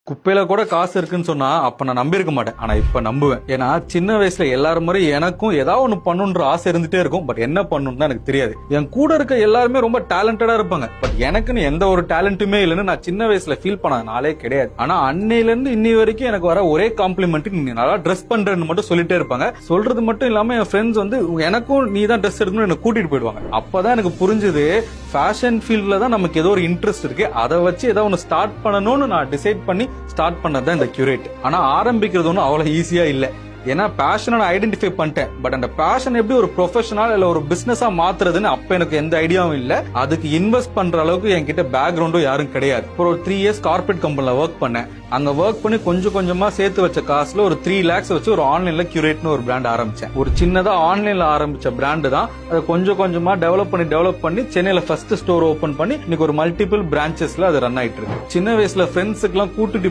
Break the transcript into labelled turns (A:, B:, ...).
A: குப்பையில கூட காசு இருக்குன்னு சொன்னா அப்ப நான் நம்பியிருக்க மாட்டேன். ஆனா இப்ப நம்புவேன். ஏன்னா சின்ன வயசுல எல்லாரும் மாதிரி எனக்கும் ஏதாவது ஒண்ணு பண்ணணுன்ற ஆசை இருந்துட்டே இருக்கும். பட் என்ன பண்ணணும்னு தான் எனக்கு தெரியாது. என் கூட இருக்க எல்லாருமே ரொம்ப டேலண்டடா இருப்பாங்க. பட் எனக்குன்னு எந்த ஒரு டேலண்ட்டுமே இல்லைன்னு நான் சின்ன வயசுல ஃபீல் பண்ண நாளே கிடையாது. ஆனா அன்னையில இருந்து இன்னி வரைக்கும் எனக்கு வர ஒரே காம்ப்ளிமெண்ட், நீ நல்லா ட்ரெஸ் பண்றேன்னு மட்டும் சொல்லிட்டே இருப்பாங்க. சொல்றது மட்டும் இல்லாம என் ஃப்ரெண்ட்ஸ் வந்து எனக்கும் நீ தான் ட்ரெஸ் எடுக்கணும்னு எனக்கு கூட்டிட்டு போயிடுவாங்க. அப்பதான் எனக்கு புரிஞ்சது, ஃபேஷன் ஃபீல்ட்ல தான் நமக்கு ஏதோ ஒரு இன்ட்ரெஸ்ட் இருக்கு. அதை வச்சு ஏதோ ஒன்னு ஸ்டார்ட் பண்ணணும்னு நான் டிசைட் பண்ணி ஸ்டார்ட் பண்ணதான் இந்த கியூரேட். ஆனா ஆரம்பிக்கிறது ஒன்றும் அவ்வளவு ஈஸியா இல்ல. ஏன்னா பேஷனை நான் ஐடென்டிஃபை பண்ணிட்டேன். பட் அந்த பேஷன் எப்படி ஒரு ப்ரொஃபஷனல் இல்ல ஒரு பிசினஸா மாத்துறதுன்னு அப்ப எனக்கு எந்த ஐடியாவும் இல்ல. அதுக்கு இன்வெஸ்ட் பண்ற அளவுக்கு என்கிட்ட பேக்ரவுண்டும் யாரும் கிடையாது. ஒரு 3 இயர்ஸ் கார்பரேட் கம்பெனில ஒர்க் பண்ணேன். அங்க ஒர்க் பண்ணி கொஞ்சம் கொஞ்சமா சேர்த்து வச்ச காசுல ஒரு 3 lakhs வச்சு ஒரு ஆன்லைன்ல கியூரேட்னு ஒரு பிராண்ட் ஆரம்பிச்சேன். ஒரு சின்னதா ஆன்லைன்ல ஆரம்பிச்ச பிராண்ட் தான். அதை கொஞ்சம் கொஞ்சமா டெவலப் பண்ணி சென்னையில ஃபர்ஸ்ட் ஸ்டோர் ஓபன் பண்ணி இன்னைக்கு ஒரு மல்டிபிள் பிரான்ச்சஸ்ல அது ரன் ஆயிட்டு இருக்கு. சின்ன வயசுல ஃப்ரெண்ட்ஸுக்கு எல்லாம் கூட்டிட்டு